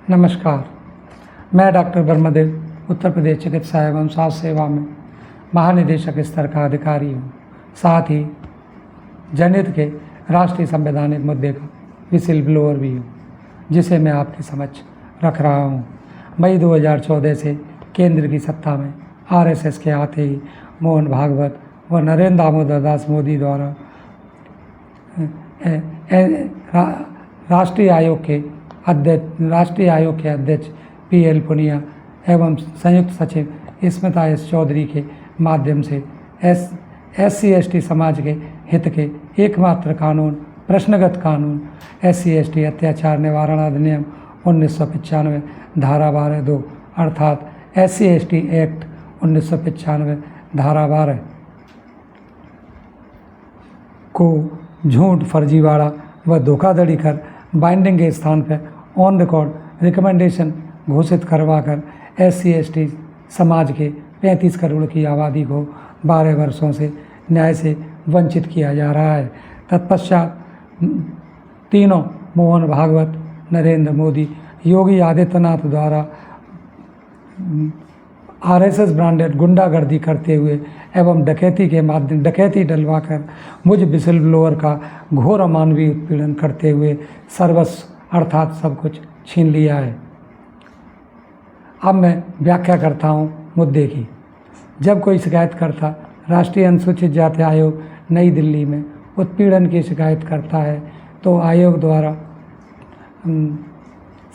नमस्कार, मैं डॉक्टर ब्रह्मदेव उत्तर प्रदेश चिकित्सा एवं स्वास्थ्य सेवा में महानिदेशक स्तर का अधिकारी हूँ। साथ ही जनहित के राष्ट्रीय संवैधानिक मुद्दे का विसिल ब्लोअर भी हूँ, जिसे मैं आपके समक्ष रख रहा हूँ। मई 2014 से केंद्र की सत्ता में आरएसएस के आते ही मोहन भागवत व नरेंद्र दामोदर दास मोदी द्वारा राष्ट्रीय आयोग के अध्यक्ष पीएल पुनिया एवं संयुक्त सचिव स्मिता एस चौधरी के माध्यम से SC/ST समाज के हित के एकमात्र कानून, प्रश्नगत कानून SC/ST अत्याचार निवारण अधिनियम 1995 धारा 12(2) अर्थात SC/ST एक्ट 1995 धारा 12 को झूठ, फर्जीवाड़ा व धोखाधड़ी कर बाइंडिंग के स्थान पर ऑन रिकॉर्ड रिकमेंडेशन घोषित करवाकर SC/ST समाज के 35 करोड़ की आबादी को 12 वर्षों से न्याय से वंचित किया जा रहा है। तत्पश्चात तीनों मोहन भागवत, नरेंद्र मोदी, योगी आदित्यनाथ द्वारा RSS ब्रांडेड गुंडागर्दी करते हुए एवं डकैती डलवाकर मुझ विसिल ब्लोअर का घोर अमानवीय उत्पीड़न करते हुए सर्वस्व अर्थात सब कुछ छीन लिया है। अब मैं व्याख्या करता हूँ मुद्दे की। जब कोई शिकायतकर्ता राष्ट्रीय अनुसूचित जाति आयोग नई दिल्ली में उत्पीड़न की शिकायत करता है तो आयोग द्वारा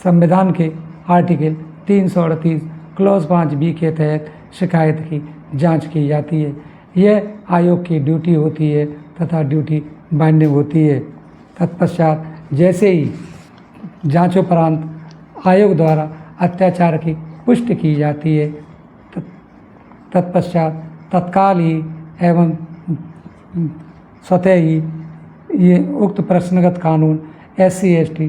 संविधान के आर्टिकल 338 क्लॉज 5B के तहत शिकायत की जांच की जाती है। यह आयोग की ड्यूटी होती है तथा ड्यूटी बाइंडिंग होती है। तत्पश्चात जैसे ही जांचोपरांत आयोग द्वारा अत्याचार की पुष्टि की जाती है, तत्पश्चात तत्काल ही एवं स्वतः ही ये उक्त प्रश्नगत कानून SC/ST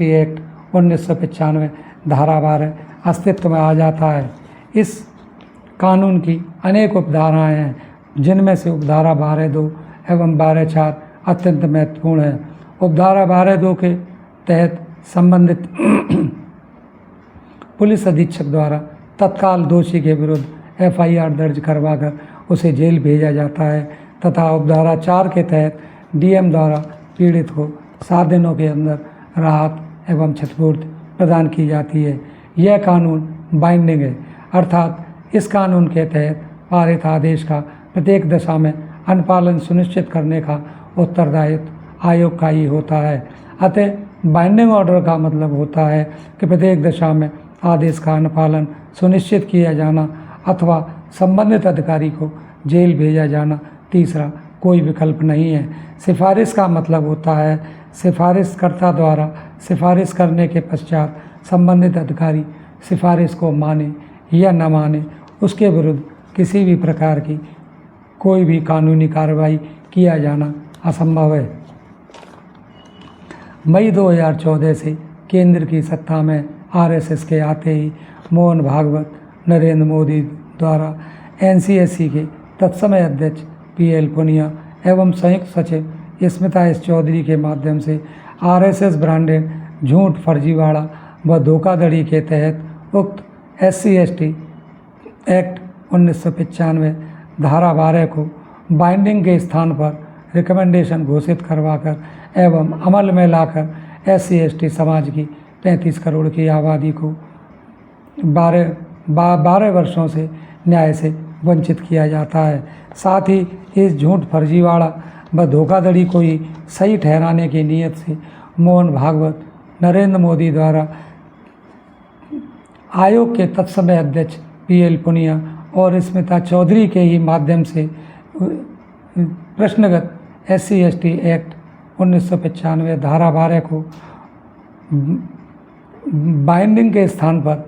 एक्ट 1995 धारा 12 अस्तित्व में आ जाता है। इस कानून की अनेक उपधाराएँ हैं, जिनमें से उपधारा 12(2) एवं 12(4) अत्यंत महत्वपूर्ण है। उपधारा 12(2) के तहत संबंधित पुलिस अधीक्षक द्वारा तत्काल दोषी के विरुद्ध FIR दर्ज करवाकर उसे जेल भेजा जाता है तथा उपधारा 4 के तहत DM द्वारा पीड़ित को 7 दिनों के अंदर राहत एवं क्षतिपूर्ति प्रदान की जाती है। यह कानून बाइंडिंग है, अर्थात इस कानून के तहत पारित आदेश का प्रत्येक दशा में अनुपालन सुनिश्चित करने का उत्तरदायित्व आयोग का ही होता है। अतः बाइंडिंग ऑर्डर का मतलब होता है कि प्रत्येक दशा में आदेश का अनुपालन सुनिश्चित किया जाना अथवा संबंधित अधिकारी को जेल भेजा जाना, तीसरा कोई विकल्प नहीं है। सिफारिश का मतलब होता है सिफारिशकर्ता द्वारा सिफारिश करने के पश्चात संबंधित अधिकारी सिफारिश को माने या न माने, उसके विरुद्ध किसी भी प्रकार की कोई भी कानूनी कार्रवाई किया जाना असंभव है। मई 2014 से केंद्र की सत्ता में RSS के आते ही मोहन भागवत, नरेंद्र मोदी द्वारा NCSC के तत्समय अध्यक्ष PL पुनिया एवं संयुक्त सचिव स्मिता एस चौधरी के माध्यम से RSS ब्रांडेड झूठ, फर्जीवाड़ा व धोखाधड़ी के तहत उक्त SC/ST एक्ट 1995 धारा 12 को बाइंडिंग के स्थान पर रिकमेंडेशन घोषित करवाकर एवं अमल में लाकर SC/ST समाज की 35 करोड़ की आबादी को 12 वर्षों से न्याय से वंचित किया जाता है। साथ ही इस झूठ, फर्जीवाड़ा व धोखाधड़ी को ही सही ठहराने की नीयत से मोहन भागवत, नरेंद्र मोदी द्वारा आयोग के तत्समय अध्यक्ष PL पुनिया और स्मिता चौधरी के ही माध्यम से प्रश्नगत SC/ST एक्ट 1995 धारा 12 को बाइंडिंग के स्थान पर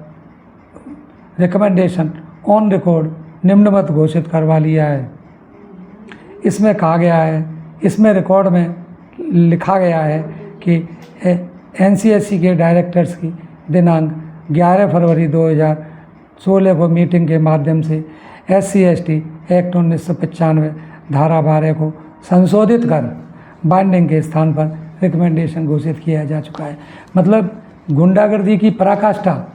रिकमेंडेशन ऑन रिकॉर्ड निम्नवत घोषित करवा लिया है। इसमें कहा गया है, इसमें रिकॉर्ड में लिखा गया है कि NCSC के डायरेक्टर्स की दिनांक 11 फरवरी 2016 को मीटिंग के माध्यम से SC/ST एक्ट 1995 धारा 12 को संशोधित कर बाइंडिंग के स्थान पर रिकमेंडेशन घोषित किया जा चुका है। मतलब गुंडागर्दी की पराकाष्ठा,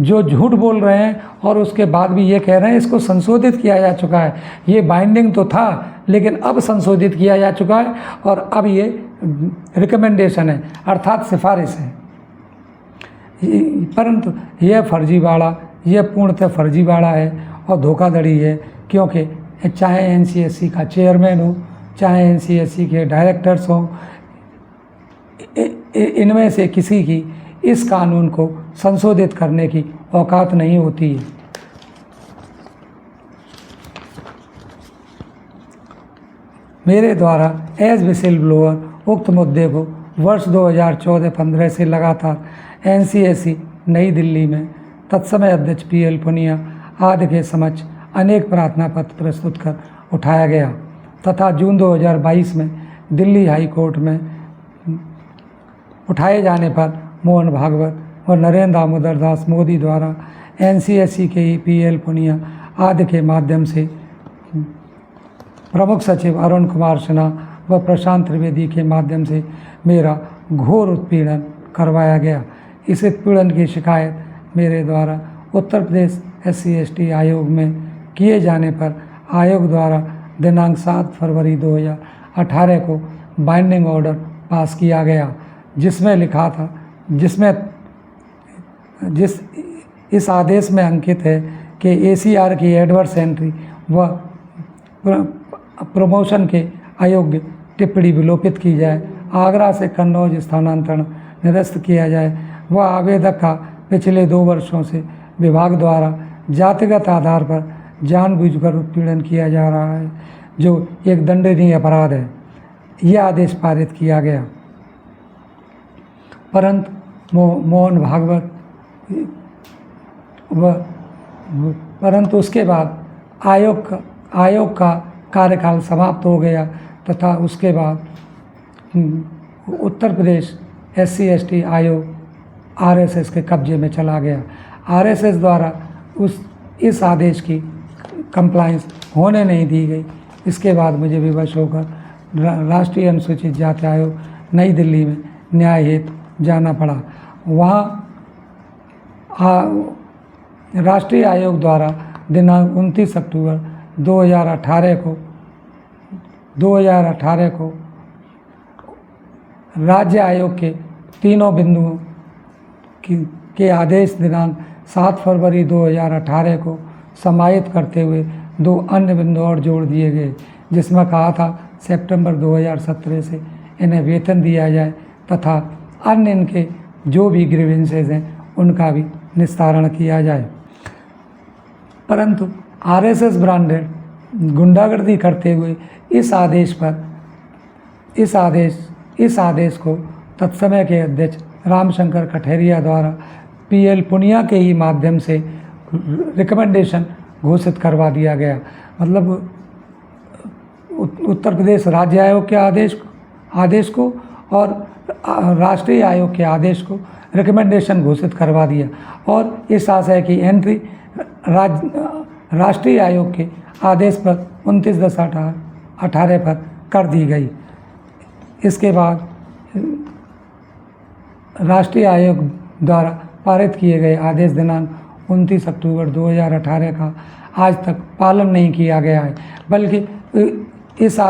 जो झूठ बोल रहे हैं और उसके बाद भी ये कह रहे हैं इसको संशोधित किया जा चुका है। ये बाइंडिंग तो था लेकिन अब संशोधित किया जा चुका है और अब ये रिकमेंडेशन है, अर्थात सिफारिश है। परंतु यह फर्जीवाड़ा, यह पूर्णतः फर्जीवाड़ा है और धोखाधड़ी है, क्योंकि चाहे एनसीएससी का चेयरमैन हो, चाहे एनसीएससी के डायरेक्टर्स हों, इनमें से किसी की इस कानून को संशोधित करने की औकात नहीं होती है। मेरे द्वारा एज विसिल ब्लोअर उक्त मुद्दे को वर्ष 2014-15 से लगातार एनसीएससी नई दिल्ली में तत्समय अध्यक्ष पीएल पुनिया आदि के समक्ष अनेक प्रार्थना पत्र प्रस्तुत कर उठाया गया तथा जून 2022 में दिल्ली हाई कोर्ट में उठाए जाने पर मोहन भागवत और नरेंद्र दामोदर दास मोदी द्वारा एनसीएससी के पीएल पुनिया आदि के माध्यम से प्रमुख सचिव अरुण कुमार सिन्हा व प्रशांत त्रिवेदी के माध्यम से मेरा घोर उत्पीड़न करवाया गया। इस उत्पीड़न की शिकायत मेरे द्वारा उत्तर प्रदेश SC/ST आयोग में किए जाने पर आयोग द्वारा दिनांक 7 फरवरी 2018 को बाइंडिंग ऑर्डर पास किया गया, जिसमें लिखा था, इस आदेश में अंकित है कि ACR की एडवर्स एंट्री व प्रमोशन के अयोग्य टिप्पणी विलोपित की जाए, आगरा से कन्नौज स्थानांतरण निरस्त किया जाए व आवेदक का पिछले 2 वर्षों से विभाग द्वारा जातिगत आधार पर जानबूझकर उत्पीड़न किया जा रहा है, जो एक दंडनीय अपराध है। यह आदेश पारित किया गया। मोहन भागवत परंतु उसके बाद आयोग का कार्यकाल समाप्त हो गया तथा उसके बाद उत्तर प्रदेश SC/ST आयोग RSS के कब्जे में चला गया। RSS द्वारा इस आदेश की कंप्लाइंस होने नहीं दी गई। इसके बाद मुझे विवश होकर राष्ट्रीय अनुसूचित जाति आयोग नई दिल्ली में न्याय हेतु जाना पड़ा। वहाँ राष्ट्रीय आयोग द्वारा दिनांक 29 अक्टूबर 2018 को राज्य आयोग के तीनों बिंदुओं के आदेश दिनांक 7 फरवरी 2018 को समाहित करते हुए 2 अन्य बिंदु और जोड़ दिए गए, जिसमें कहा था सितंबर 2017 से इन्हें वेतन दिया जाए तथा अन्य इनके जो भी ग्रीवेंसेज हैं उनका भी निस्तारण किया जाए। परंतु RSS ब्रांडेड गुंडागर्दी करते हुए इस आदेश को तत्समय के अध्यक्ष रामशंकर कठेरिया द्वारा पीएल पुनिया के ही माध्यम से रिकमेंडेशन घोषित करवा दिया गया। मतलब उत्तर प्रदेश राज्य आयोग के आदेश को और राष्ट्रीय आयोग के आदेश को रिकमेंडेशन घोषित करवा दिया और इस आशय की एंट्री राष्ट्रीय आयोग के आदेश पर 29/10/18 पर कर दी गई। इसके बाद राष्ट्रीय आयोग द्वारा पारित किए गए आदेश दिनांक 29 अक्टूबर 2018 का आज तक पालन नहीं किया गया है, बल्कि इस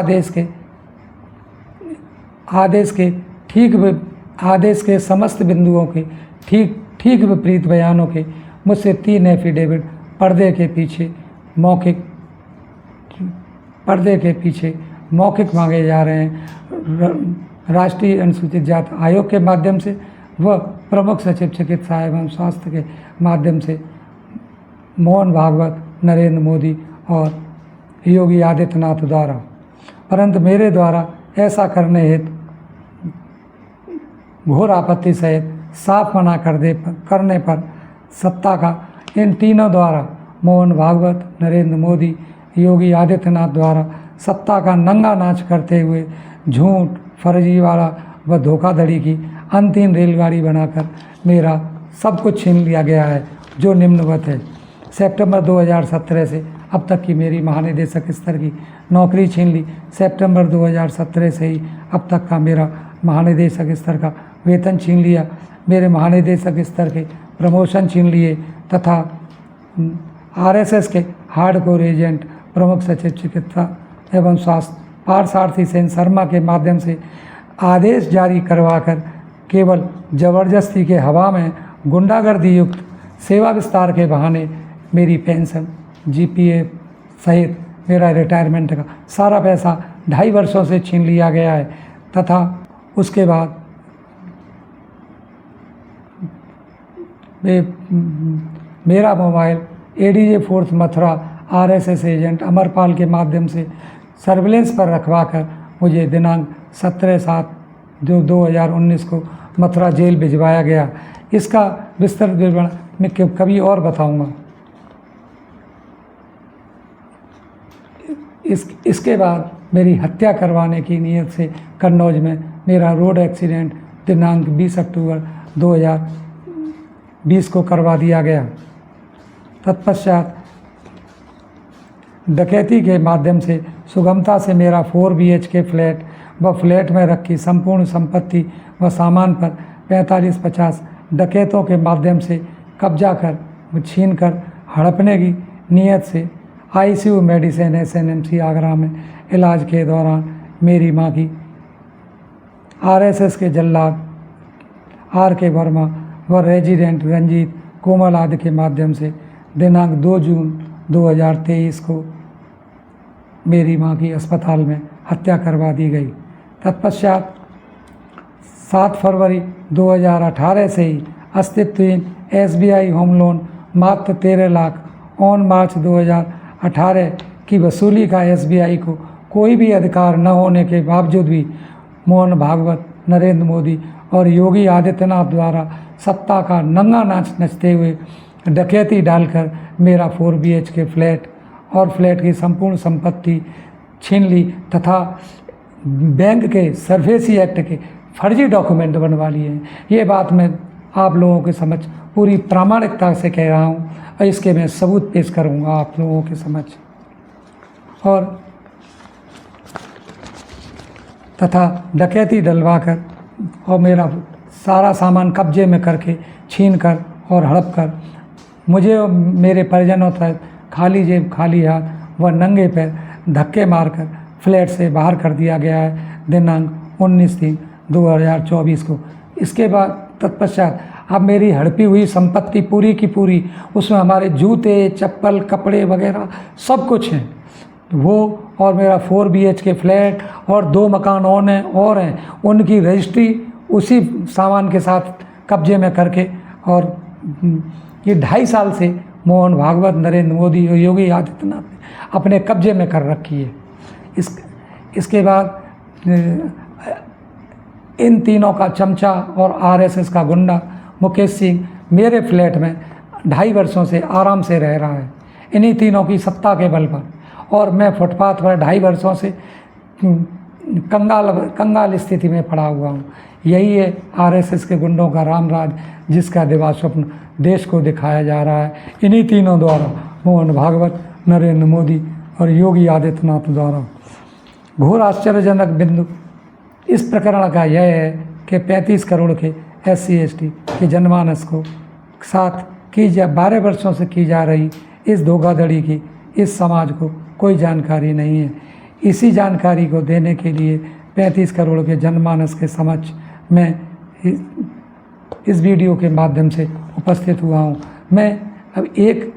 आदेश के समस्त बिंदुओं के ठीक विपरीत बयानों के मुझसे 3 एफिडेविट पर्दे के पीछे मौखिक मांगे जा रहे हैं। राष्ट्रीय अनुसूचित जाति आयोग के माध्यम से व प्रमुख सचिव चिकित्सा एवं स्वास्थ्य के माध्यम से मोहन भागवत, नरेंद्र मोदी और योगी आदित्यनाथ द्वारा। परंतु मेरे द्वारा ऐसा करने हेतु घोर आपत्ति सहित साफ मना करने पर सत्ता का इन तीनों द्वारा मोहन भागवत, नरेंद्र मोदी, योगी आदित्यनाथ द्वारा सत्ता का नंगा नाच करते हुए झूठ, फर्जीवाड़ा व धोखाधड़ी की अंतिम रेलगाड़ी बनाकर मेरा सब कुछ छीन लिया गया है, जो निम्नवत है। सितंबर 2017 से अब तक की मेरी महानिदेशक स्तर की नौकरी छीन ली। सितंबर 2017 से ही अब तक का मेरा महानिदेशक स्तर का वेतन छीन लिया। मेरे महानिदेशक स्तर के प्रमोशन छीन लिए तथा आरएसएस के हार्डकोर एजेंट प्रमुख सचिव चिकित्सा एवं स्वास्थ्य पार्थसारथी सेन शर्मा के माध्यम से आदेश जारी करवाकर केवल जबरदस्ती के हवा में गुंडागर्दी युक्त सेवा विस्तार के बहाने मेरी पेंशन, जीपीएफ सहित मेरा रिटायरमेंट का सारा पैसा 2.5 वर्षों से छीन लिया गया है तथा उसके बाद मेरा mobile ADJ 4th Mathura RSS agent Amarpal के माध्यम से सर्विलेंस पर रखवाकर मुझे दिनांक 17/7/2019 को मथुरा जेल भिजवाया गया। इसका विस्तृत विवरण मैं कभी और बताऊंगा। इसके बाद मेरी हत्या करवाने की नीयत से कन्नौज में मेरा रोड एक्सीडेंट दिनांक 20 अक्टूबर 2020 को करवा दिया गया। तत्पश्चात डकैती के माध्यम से सुगमता से मेरा 4 BHK फ्लैट व फ्लैट में रखी संपूर्ण संपत्ति व सामान पर 45-50 डकैतों के माध्यम से कब्जा कर छीन कर हड़पने की नीयत से ICU मेडिसिन SNMC आगरा में इलाज के दौरान मेरी मां की RSS के जल्लाद RK वर्मा व रेजिडेंट रंजीत कोमल आदि के माध्यम से दिनांक 2 जून 2023 को मेरी मां की अस्पताल में हत्या करवा दी गई। तत्पश्चात 7 फरवरी 2018 से ही अस्तित्वहीन SBI होम लोन मात्र 13 लाख ऑन मार्च 2018 की वसूली का SBI को कोई भी अधिकार न होने के बावजूद भी मोहन भागवत, नरेंद्र मोदी और योगी आदित्यनाथ द्वारा सत्ता का नंगा नाच नचते हुए डकैती डालकर मेरा 4 BHK फ्लैट और फ्लैट की संपूर्ण संपत्ति छीन ली तथा बैंक के सरफेसी एक्ट के फर्जी डॉक्यूमेंट बनवा लिए हैं। ये बात मैं आप लोगों के समक्ष पूरी प्रामाणिकता से कह रहा हूँ और इसके मैं सबूत पेश करूँगा आप लोगों के समक्ष। और तथा डकैती डलवाकर और मेरा सारा सामान कब्जे में करके छीन कर और हड़प कर मुझे मेरे परिजनों तक खाली जेब खाली हाथ व नंगे पैर धक्के मारकर फ्लैट से बाहर कर दिया गया है दिनांक 19/3/2024 को। इसके बाद तत्पश्चात अब मेरी हड़पी हुई संपत्ति पूरी की पूरी, उसमें हमारे जूते चप्पल कपड़े वगैरह सब कुछ हैं वो, और मेरा 4 BHK फ्लैट और 2 मकान और हैं उनकी रजिस्ट्री उसी सामान के साथ कब्जे में करके और ये 2.5 साल से मोहन भागवत, नरेंद्र मोदी और योगी आदित्यनाथ ने अपने कब्जे में कर रखी है। इसके बाद इन तीनों का चमचा और RSS का गुंडा मुकेश सिंह मेरे फ्लैट में 2.5 वर्षों से आराम से रह रहा है, इन्हीं तीनों की सत्ता के बल पर, और मैं फुटपाथ पर 2.5 वर्षों से कंगाल स्थिति में पड़ा हुआ हूँ। यही है RSS के गुंडों का रामराज, जिसका दिवा स्वप्न देश को दिखाया जा रहा है इन्हीं तीनों द्वारा, मोहन भागवत, नरेंद्र मोदी और योगी आदित्यनाथ द्वारा। घोर आश्चर्यजनक बिंदु इस प्रकरण का यह है कि 35 करोड़ के SC/ST के जनमानस को साथ 12 वर्षों से की जा रही इस धोखाधड़ी की इस समाज को कोई जानकारी नहीं है। इसी जानकारी को देने के लिए 35 करोड़ के जनमानस के समक्ष मैं इस वीडियो के माध्यम से उपस्थित हुआ हूँ। मैं अब एक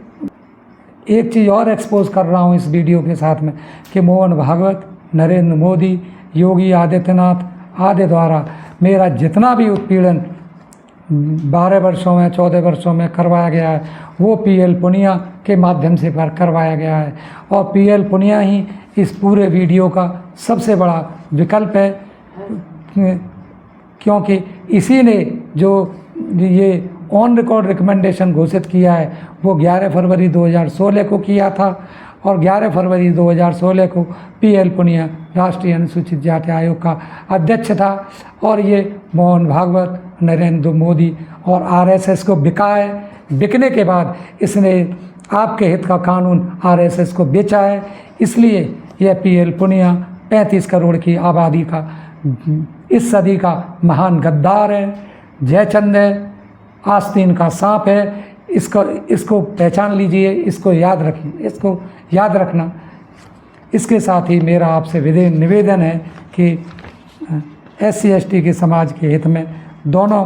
चीज़ और एक्सपोज कर रहा हूँ इस वीडियो के साथ में कि मोहन भागवत, नरेंद्र मोदी, योगी आदित्यनाथ आदि द्वारा मेरा जितना भी उत्पीड़न 12 वर्षों में 14 वर्षों में करवाया गया है वो PL पुनिया के माध्यम से करवाया गया है, और PL पुनिया ही इस पूरे वीडियो का सबसे बड़ा विकल्प है, क्योंकि इसी ने जो ये ऑन रिकॉर्ड रिकमेंडेशन घोषित किया है वो 11 फरवरी 2016 को किया था, और 11 फरवरी 2016 को PL पुनिया राष्ट्रीय अनुसूचित जाति आयोग का अध्यक्ष था, और ये मोहन भागवत, नरेंद्र मोदी और RSS को बिका है। बिकने के बाद इसने आपके हित का कानून RSS को बेचा है, इसलिए यह PL पुनिया 35 करोड़ की आबादी का इस सदी का महान गद्दार है। जयचंद है, आस्तीन का सांप है। इसको पहचान लीजिए, इसको याद रखिए, इसको याद रखना। इसके साथ ही मेरा आपसे निवेदन है कि SC/ST के समाज के हित में दोनों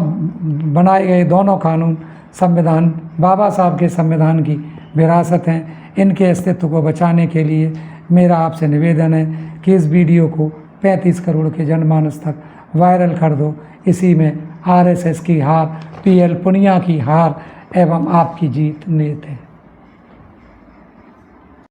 बनाए गए दोनों कानून संविधान, बाबा साहब के संविधान की विरासत हैं। इनके अस्तित्व को बचाने के लिए मेरा आपसे निवेदन है कि इस वीडियो को 35 करोड़ के जनमानस तक वायरल कर दो। इसी में RSS की हार, PL पुनिया की हार एवं आपकी जीत निहित है।